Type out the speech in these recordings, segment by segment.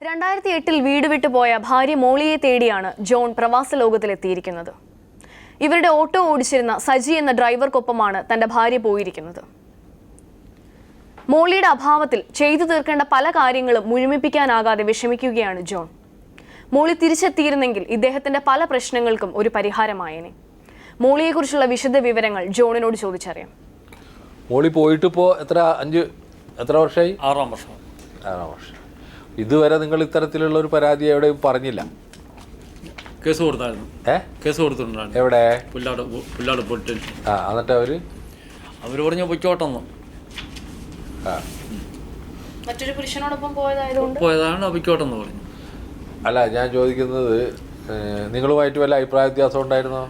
2008 വീട് വിട്ടുപോയ ഭാര്യ മോളിയെ തേടിയാണ് ജോൺ പ്രവാസ ലോകത്തിലെത്തിയിരിക്കുന്നത്. ഇവരുടെ ഓട്ടോ ഓടിച്ചിരുന്ന സജി എന്ന ഡ്രൈവർക്കൊപ്പമാണ് തന്റെ ഭാര്യ പോയിരിക്കുന്നത്. മോളിയുടെ അഭാവത്തിൽ ചെയ്തു തീർക്കേണ്ട പല കാര്യങ്ങളും മുഴുമിപ്പിക്കാനാകാതെ വിഷമിക്കുകയാണ് ജോൺ. മോളി തിരിച്ചെത്തിയിരുന്നെങ്കിൽ ഇദ്ദേഹത്തിന്റെ പല പ്രശ്നങ്ങൾക്കും ഒരു പരിഹാരമായേനെ. മോളിയെക്കുറിച്ചുള്ള വിശദ വിവരങ്ങൾ ജോണിനോട് ചോദിച്ചറിയാം. മോളി പോയിട്ട് ഇപ്പോൾ എത്ര വർഷമായി? 6 വർഷം. ഇതുവരെ നിങ്ങൾ ഇത്തരത്തിലുള്ള ഒരു പരാതി എവിടെയും പറഞ്ഞില്ല? കേസ് കൊടുത്തായിരുന്നു. കേസ് കൊടുത്തിട്ടുണ്ടായിരുന്നു. എവിടെ? പുല്ലാട് പോലീസ്. എന്നിട്ട് അവര് പറഞ്ഞു പൊയ്ക്കോട്ടെന്ന്. മറ്റൊരു പുരുഷനോടൊപ്പം പോയതായതുകൊണ്ട് പൊയ്ക്കോട്ടെന്ന് പറഞ്ഞു. അല്ല, ഞാൻ ചോദിക്കുന്നത് നിങ്ങളുമായിട്ട് വല്ല അഭിപ്രായ വ്യത്യാസം ഉണ്ടായിരുന്നോ?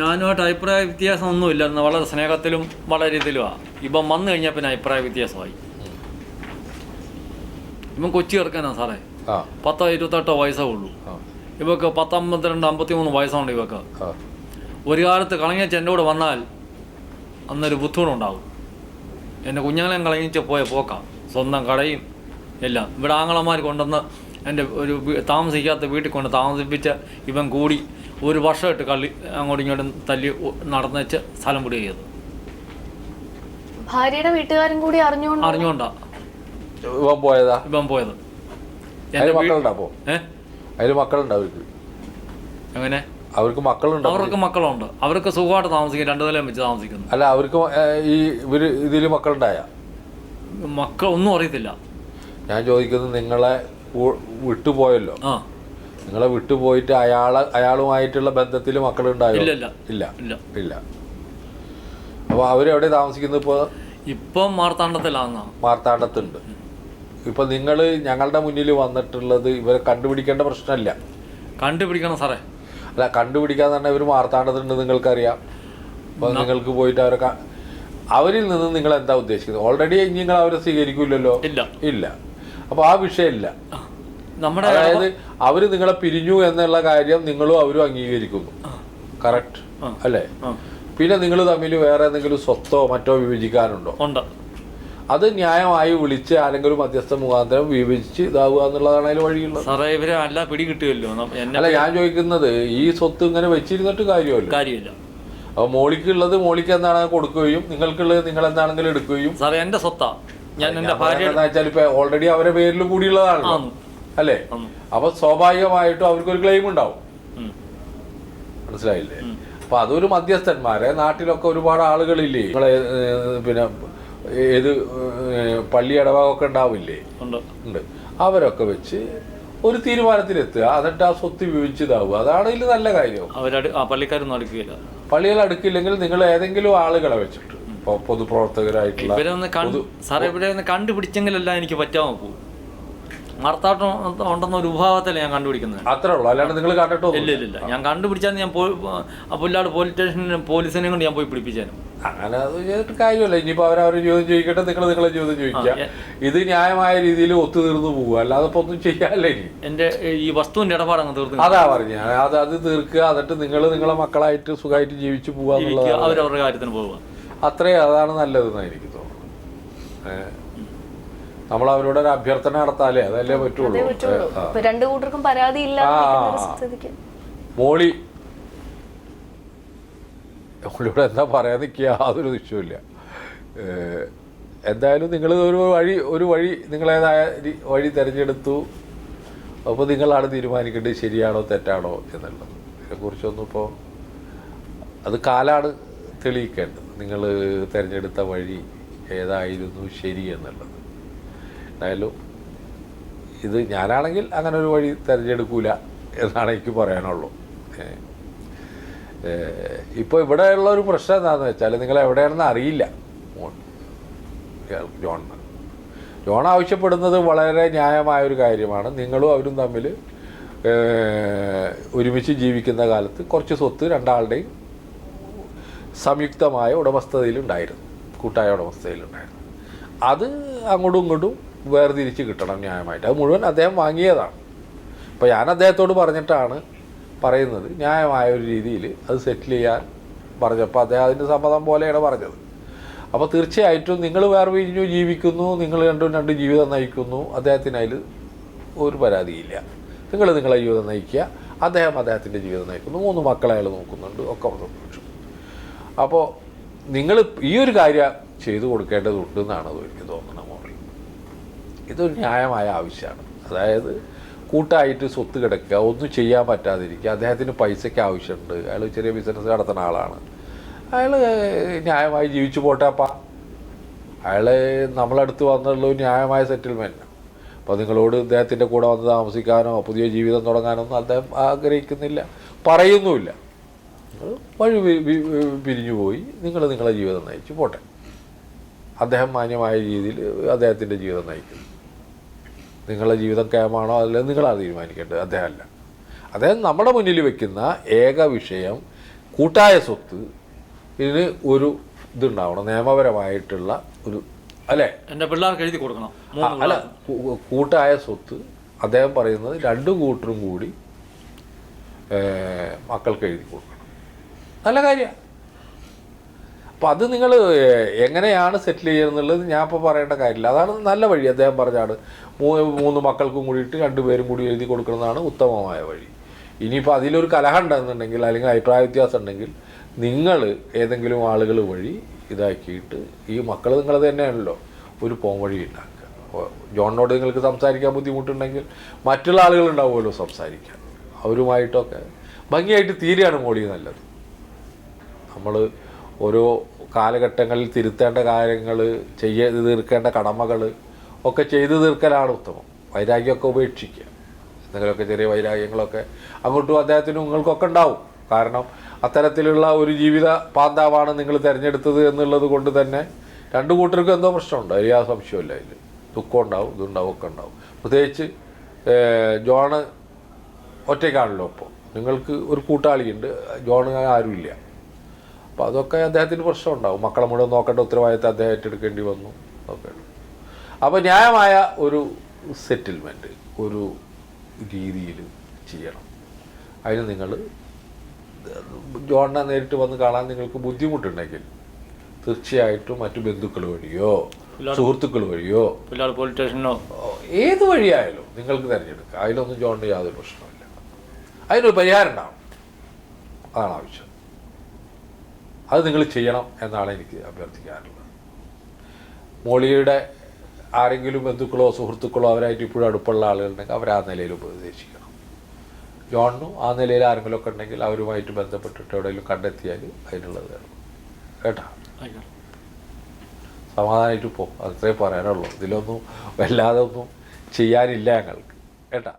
ഞാനുമായിട്ട് അഭിപ്രായ വ്യത്യാസം ഒന്നുമില്ലായിരുന്നു. വളരെ സ്നേഹത്തിലും വളരെ ഇതിലുമാണ്. ഇപ്പം വന്നു കഴിഞ്ഞാൽ പിന്നെ അഭിപ്രായ വ്യത്യാസമായി. ഇവൻ കൊച്ചി ഇറക്കാനാ സാറേ. 10-28 വയസ്സേ ഉള്ളൂ. ഇവക്ക് 52-53 വയസ്സുണ്ട്. ഇവക്ക് ഒരു കാലത്ത് കളങ്ങിച്ച് എൻ്റെ കൂടെ വന്നാൽ അന്നൊരു ബുദ്ധിമുട്ടുണ്ടാകും. എൻ്റെ കുഞ്ഞുങ്ങളെ കളങ്ങിച്ച് പോയ പോക്കാം. സ്വന്തം കടയും എല്ലാം ഇവിടെ ആങ്ങളമാർ കൊണ്ടുവന്ന് എൻ്റെ ഒരു താമസിക്കാത്ത വീട്ടിൽ കൊണ്ട് താമസിപ്പിച്ച് ഇവൻ കൂടി ഒരു വർഷമായിട്ട് അങ്ങോട്ടും ഇങ്ങോട്ടും തല്ലി നടന്നുവെച്ച് സ്ഥലം പിടി ചെയ്തത്. ഭാര്യയുടെ വീട്ടുകാരും കൂടി അറിഞ്ഞോണ്ടാ ഇവൻ പോയത്. മക്കളുണ്ട് അവർക്ക്. എങ്ങനെ? അവർക്ക് മക്കളുണ്ട്. അവർക്ക് മക്കളുണ്ട്. അവർക്ക് സുഖമായിട്ട് താമസിക്കും. 2 നിലയും വെച്ച് താമസിക്കുന്നു. അല്ല, അവർക്ക് ഇതിൽ മക്കളുണ്ടായ? മക്കൾ ഒന്നും അറിയത്തില്ല. ഞാൻ ചോദിക്കുന്നത്, നിങ്ങളെ വിട്ടുപോയല്ലോ, നിങ്ങളെ വിട്ടുപോയിട്ട് അയാളുമായിട്ടുള്ള ബന്ധത്തിൽ മക്കളുണ്ടായോ? ഇല്ല. അപ്പൊ അവരെവിടെ താമസിക്കുന്നത്? ഇപ്പം മാർത്താണ്ഡത്തുണ്ട്. ഇപ്പൊ നിങ്ങൾ ഞങ്ങളുടെ മുന്നിൽ വന്നിട്ടുള്ളത് ഇവരെ കണ്ടുപിടിക്കേണ്ട പ്രശ്നമില്ല. കണ്ടുപിടിക്കണം സാറേ. അല്ല, കണ്ടുപിടിക്കാന്ന് പറഞ്ഞാൽ ഇവർ മാർത്താണ്ഡത്തുണ്ട്, നിങ്ങൾക്കറിയാം. അപ്പൊ നിങ്ങൾക്ക് പോയിട്ട് അവരിൽ നിന്ന് നിങ്ങൾ എന്താ ഉദ്ദേശിക്കുന്നത്? ഓൾറെഡി നിങ്ങൾ അവരെ സ്വീകരിക്കില്ലല്ലോ. ഇല്ല. അപ്പൊ ആ വിഷയമില്ല. അതായത് അവര് നിങ്ങളെ പിരിഞ്ഞു എന്നുള്ള കാര്യം നിങ്ങളും അവരും അംഗീകരിക്കുന്നു. കറക്റ്റ് അല്ലേ? പിന്നെ നിങ്ങൾ തമ്മിൽ വേറെ എന്തെങ്കിലും സ്വത്തോ മറ്റോ വിഭജിക്കാനുണ്ടോ? അത് ന്യായമായി വിളിച്ച് അല്ലെങ്കിൽ മധ്യസ്ഥ മുഖാന്തരം വിഭജിച്ച് ഇതാവുക എന്നുള്ളതാണ് അതിൽ വഴിയുള്ളത്. അല്ല, ഞാൻ ചോദിക്കുന്നത്, ഈ സ്വത്ത് ഇങ്ങനെ വെച്ചിരുന്നിട്ട് കാര്യമല്ല. അപ്പൊ മോളിക്കുള്ളത് മോളിക്ക് എന്താണ് കൊടുക്കുകയും നിങ്ങൾക്കുള്ളത് നിങ്ങൾ എന്താണെങ്കിലും എടുക്കുകയും. എന്റെ സ്വത്താ. ഇപ്പൊ ഓൾറെഡി അവരുടെ പേരിൽ കൂടിയുള്ളതാണ് അല്ലേ? അപ്പൊ സ്വാഭാവികമായിട്ടും അവർക്കൊരു ക്ലെയിം ഉണ്ടാവും. മനസ്സിലായില്ലേ? അപ്പൊ അതൊരു മധ്യസ്ഥന്മാരെ നാട്ടിലൊക്കെ ഒരുപാട് ആളുകളില്ലേ, പിന്നെ ഏത് പള്ളി ഇടവകയൊക്കെ ഉണ്ടാവില്ലേ, ഉണ്ട്. അവരൊക്കെ വെച്ച് ഒരു തീരുമാനത്തിലെത്തുക, എന്നിട്ട് ആ സ്വത്ത് വിഭജിച്ചതാവുക. അതാണ് ഇതിൽ നല്ല കാര്യം. പള്ളികൾ അടുക്കില്ലെങ്കിൽ നിങ്ങൾ ഏതെങ്കിലും ആളുകളെ വെച്ചിട്ട്, ഇപ്പൊ പൊതുപ്രവർത്തകരായിട്ടുള്ള കണ്ടുപിടിച്ചെങ്കിലല്ല എനിക്ക് പറ്റാൻ പോകും. മാർത്താട്ടം ഉണ്ടെന്ന ഒരു വിഭാഗത്തില ഞാൻ കണ്ടുപിടിക്കുന്നത്. അത്രേ ഉള്ളൂ. അല്ലാണ്ട് നിങ്ങൾ കണ്ടിട്ടോ? ഇല്ല. ഞാൻ കണ്ടുപിടിച്ചാൽ ഞാൻ പുല്ലാട് പോലീസ് സ്റ്റേഷനിൽ പോലീസിനെ കൊണ്ട് ഞാൻ പോയി പിടിപ്പിച്ചാലും. അങ്ങനെ അത് ചെയ്തിട്ട് കാര്യമല്ല. ഇനിയിപ്പോൾ അവരവരെ ചോദ്യം ചോദിക്കട്ടെ, നിങ്ങളെ ചോദ്യം ചോദിക്കുക. ഇത് ന്യായമായ രീതിയിൽ ഒത്തുതീർന്നു പോകുക, അല്ലാതെ ഇപ്പൊ ഒന്നും ചെയ്യാല്ല. ഇനി എന്റെ ഈ വസ്തുവിന്റെ ഇടപാട് അങ്ങ് തീർന്നു. അതാ പറഞ്ഞ അത് തീർക്കുക. എന്നിട്ട് നിങ്ങളെ മക്കളായിട്ട് സുഖമായിട്ട് ജീവിച്ചു പോവുക എന്നുള്ളത്, അവരവരുടെ കാര്യത്തിന് പോവുക. അതാണ് നല്ലതെന്നാണ് എനിക്ക് തോന്നുന്നത്. നമ്മൾ അവരോട് ഒരു അഭ്യർത്ഥന നടത്താലേ അതല്ലേ പറ്റുള്ളൂ. രണ്ടു കൂട്ടർക്കും പരാതിയില്ല. മോളിയോട് എന്താ പറയാൻ നിൽക്കുക? യാതൊരു നിശ്ചയമില്ല. എന്തായാലും നിങ്ങൾ ഒരു വഴി നിങ്ങളേതായ വഴി തിരഞ്ഞെടുത്തു. അപ്പോൾ നിങ്ങളാണ് തീരുമാനിക്കേണ്ടത് ശരിയാണോ തെറ്റാണോ എന്നുള്ളത്. ഇതിനെക്കുറിച്ചൊന്നും ഇപ്പോൾ അത് കാലാണ് തെളിയിക്കേണ്ടത്. നിങ്ങൾ തിരഞ്ഞെടുത്ത വഴി ഏതായിരുന്നു ശരി എന്നുള്ളത്. എന്തായാലും ഇത് ഞാനാണെങ്കിൽ അങ്ങനെ ഒരു വഴി തിരഞ്ഞെടുക്കൂല എന്നാണ് എനിക്ക് പറയാനുള്ളൂ. ഇപ്പോൾ ഇവിടെയുള്ള ഒരു പ്രശ്നം എന്താണെന്ന് വെച്ചാൽ, നിങ്ങൾ എവിടെയാണെന്ന് അറിയില്ല. ജോൺ ആവശ്യപ്പെടുന്നത് വളരെ ന്യായമായൊരു കാര്യമാണ്. നിങ്ങളും അവരും തമ്മിൽ ഒരുമിച്ച് ജീവിക്കുന്ന കാലത്ത് കുറച്ച് സ്വത്ത് രണ്ടാളുടെയും സംയുക്തമായ ഉടമസ്ഥതയിലുണ്ടായിരുന്നു, കൂട്ടായ ഉടമസ്ഥതയിലുണ്ടായിരുന്നു. അത് അങ്ങോട്ടും ഇങ്ങോട്ടും വേർതിരിച്ച് കിട്ടണം ന്യായമായിട്ട്. അത് മുഴുവൻ അദ്ദേഹം വാങ്ങിയതാണ്. അപ്പോൾ ഞാൻ അദ്ദേഹത്തോട് പറഞ്ഞിട്ടാണ് പറയുന്നത്, ന്യായമായ ഒരു രീതിയിൽ അത് സെറ്റിൽ ചെയ്യാൻ പറഞ്ഞപ്പോൾ അദ്ദേഹം അതിൻ്റെ സമ്മതം പോലെയാണ് പറഞ്ഞത്. അപ്പോൾ തീർച്ചയായിട്ടും നിങ്ങൾ വേറെ പിരിഞ്ഞു ജീവിക്കുന്നു, നിങ്ങൾ രണ്ട് ജീവിതം നയിക്കുന്നു, അദ്ദേഹത്തിന് അതിൽ ഒരു പരാതിയില്ല. നിങ്ങൾ നിങ്ങളെ ജീവിതം നയിക്കുക, അദ്ദേഹം അദ്ദേഹത്തിൻ്റെ ജീവിതം നയിക്കുന്നു, 3 മക്കളെ അയാൾ നോക്കുന്നുണ്ട്, ഒക്കെ സന്തോഷം. അപ്പോൾ നിങ്ങൾ ഈ ഒരു കാര്യം ചെയ്തു കൊടുക്കേണ്ടതുണ്ടെന്നാണ് എനിക്ക് തോന്നുന്നത്. മോളിൽ ഇതൊരു ന്യായമായ ആവശ്യമാണ്. അതായത് കൂട്ടായിട്ട് സ്വത്ത് കിടക്കുക, ഒന്നും ചെയ്യാൻ പറ്റാതിരിക്കുക, അദ്ദേഹത്തിന് പൈസയ്ക്ക് ആവശ്യമുണ്ട്, അയാൾ ചെറിയ ബിസിനസ് നടത്തുന്ന ആളാണ്, അയാൾ ന്യായമായി ജീവിച്ചു പോട്ടെപ്പാ, അയാൾ നമ്മളടുത്ത് വന്നുള്ള ഒരു ന്യായമായ സെറ്റിൽമെൻറ്റ്. അപ്പോൾ നിങ്ങളോട് ഇദ്ദേഹത്തിൻ്റെ കൂടെ വന്ന് താമസിക്കാനോ പുതിയ ജീവിതം തുടങ്ങാനൊന്നും അദ്ദേഹം ആഗ്രഹിക്കുന്നില്ല, പറയുന്നുമില്ല. വഴി പിരിഞ്ഞു പോയി, നിങ്ങൾ നിങ്ങളെ ജീവിതം നയിച്ചു പോട്ടെ. അദ്ദേഹം മാന്യമായ രീതിയിൽ അദ്ദേഹത്തിൻ്റെ ജീവിതം നയിക്കുന്നു. നിങ്ങളുടെ ജീവിതം കേമാണോ അല്ല നിങ്ങളാണ് തീരുമാനിക്കേണ്ടത്, അദ്ദേഹമല്ല. അദ്ദേഹം നമ്മുടെ മുന്നിൽ വെക്കുന്ന ഏക വിഷയം കൂട്ടായ സ്വത്ത്. ഇതിന് ഒരു ഇതുണ്ടാവണം, നിയമപരമായിട്ടുള്ള ഒരു, അല്ലേ? എൻ്റെ പിള്ളേർക്ക് എഴുതി കൊടുക്കണം. അല്ല, കൂട്ടായ സ്വത്ത് അദ്ദേഹം പറയുന്നത് 2 കൂട്ടരും കൂടി മക്കൾക്ക് എഴുതി കൊടുക്കണം. നല്ല കാര്യമാണ്. അപ്പം അത് നിങ്ങൾ എങ്ങനെയാണ് സെറ്റിൽ ചെയ്യുന്നുള്ളത് ഞാൻ ഇപ്പോൾ പറയേണ്ട കാര്യമില്ല. അതാണ് നല്ല വഴി. അദ്ദേഹം പറഞ്ഞാണ് 3 മക്കൾക്കും കൂടിയിട്ട് 2 പേരും കൂടി എഴുതി കൊടുക്കുന്നതാണ് ഉത്തമമായ വഴി. ഇനിയിപ്പോൾ അതിലൊരു കലഹം ഉണ്ടെന്നുണ്ടെങ്കിൽ അല്ലെങ്കിൽ അഭിപ്രായ വ്യത്യാസം ഉണ്ടെങ്കിൽ നിങ്ങൾ ഏതെങ്കിലും ആളുകൾ വഴി ഇതാക്കിയിട്ട്, ഈ മക്കൾ നിങ്ങൾ തന്നെയാണല്ലോ, ഒരു പോംവഴി ഉണ്ടാക്കുക. അപ്പോൾ ജോണിനോട് നിങ്ങൾക്ക് സംസാരിക്കാൻ ബുദ്ധിമുട്ടുണ്ടെങ്കിൽ മറ്റുള്ള ആളുകളുണ്ടാവുമല്ലോ സംസാരിക്കാൻ, അവരുമായിട്ടൊക്കെ ഭംഗിയായിട്ട് തീരെയാണ് മോളി നല്ലത്. നമ്മൾ ഓരോ കാലഘട്ടങ്ങളിൽ തിരുത്തേണ്ട കാര്യങ്ങൾ, ചെയ്ത് തീർക്കേണ്ട കടമകൾ ഒക്കെ ചെയ്തു തീർക്കലാണ് ഉത്തമം. വൈരാഗ്യമൊക്കെ ഉപേക്ഷിക്കുക. എന്തെങ്കിലുമൊക്കെ ചെറിയ വൈരാഗ്യങ്ങളൊക്കെ അങ്ങോട്ടും അദ്ദേഹത്തിനും നിങ്ങൾക്കൊക്കെ ഉണ്ടാവും. കാരണം അത്തരത്തിലുള്ള ഒരു ജീവിത പാന്താവാണ് നിങ്ങൾ തിരഞ്ഞെടുത്തത് എന്നുള്ളത് കൊണ്ട് തന്നെ 2 കൂട്ടർക്കും എന്തോ പ്രശ്നമുണ്ട്, അതിൽ ആ സംശയമില്ല. അതിൽ ദുഃഖം ഉണ്ടാവും, ഇതുണ്ടാവും, ഒക്കെ ഉണ്ടാവും. പ്രത്യേകിച്ച് ജോണ് ഒറ്റയ്ക്കാണല്ലോ. അപ്പോൾ നിങ്ങൾക്ക് ഒരു കൂട്ടാളിയുണ്ട്, ജോണ് ആരുമില്ല. അപ്പോൾ അതൊക്കെ അദ്ദേഹത്തിന് പ്രശ്നം ഉണ്ടാവും. മക്കളെ മുഴുവൻ നോക്കേണ്ട ഉത്തരവാദിത്തം അദ്ദേഹം ഏറ്റെടുക്കേണ്ടി വന്നു, ഒക്കെ. അപ്പോൾ ന്യായമായ ഒരു സെറ്റിൽമെൻറ്റ് ഒരു രീതിയിൽ ചെയ്യണം. അതിന് നിങ്ങൾ ജോണിനെ നേരിട്ട് വന്ന് കാണാൻ നിങ്ങൾക്ക് ബുദ്ധിമുട്ടുണ്ടെങ്കിൽ തീർച്ചയായിട്ടും മറ്റു ബന്ധുക്കൾ വഴിയോ സുഹൃത്തുക്കൾ വഴിയോ പോലീസ് സ്റ്റേഷനോ ഏത് വഴിയായാലും നിങ്ങൾക്ക് തിരഞ്ഞെടുക്കുക. അതിലൊന്നും ജോണിന് യാതൊരു പ്രശ്നമില്ല. അതിനൊരു പരിഹാരം ഉണ്ടാവും. അതാണ് ആവശ്യം. അത് നിങ്ങൾ ചെയ്യണം എന്നാണ് എനിക്ക് അഭ്യർത്ഥിക്കാറുള്ളത്. മോളിയുടെ ആരെങ്കിലും ബന്ധുക്കളോ സുഹൃത്തുക്കളോ അവരായിട്ട് ഇപ്പോഴും അടുപ്പുള്ള ആളുകളുണ്ടെങ്കിൽ അവർ ആ നിലയിൽ ഉപദേശിക്കണം. ജോണിനും ആ നിലയിൽ ആരെങ്കിലും ഒക്കെ ഉണ്ടെങ്കിൽ അവരുമായിട്ട് ബന്ധപ്പെട്ടിട്ട് എവിടെയെങ്കിലും കണ്ടെത്തിയാൽ അതിനുള്ളത് വേണം കേട്ടോ. സമാധാനമായിട്ട് പോകും. അത്രേ പറയാനുള്ളൂ. ഇതിലൊന്നും വല്ലാതെ ഒന്നും ചെയ്യാനില്ല ഞങ്ങൾക്ക് കേട്ടോ.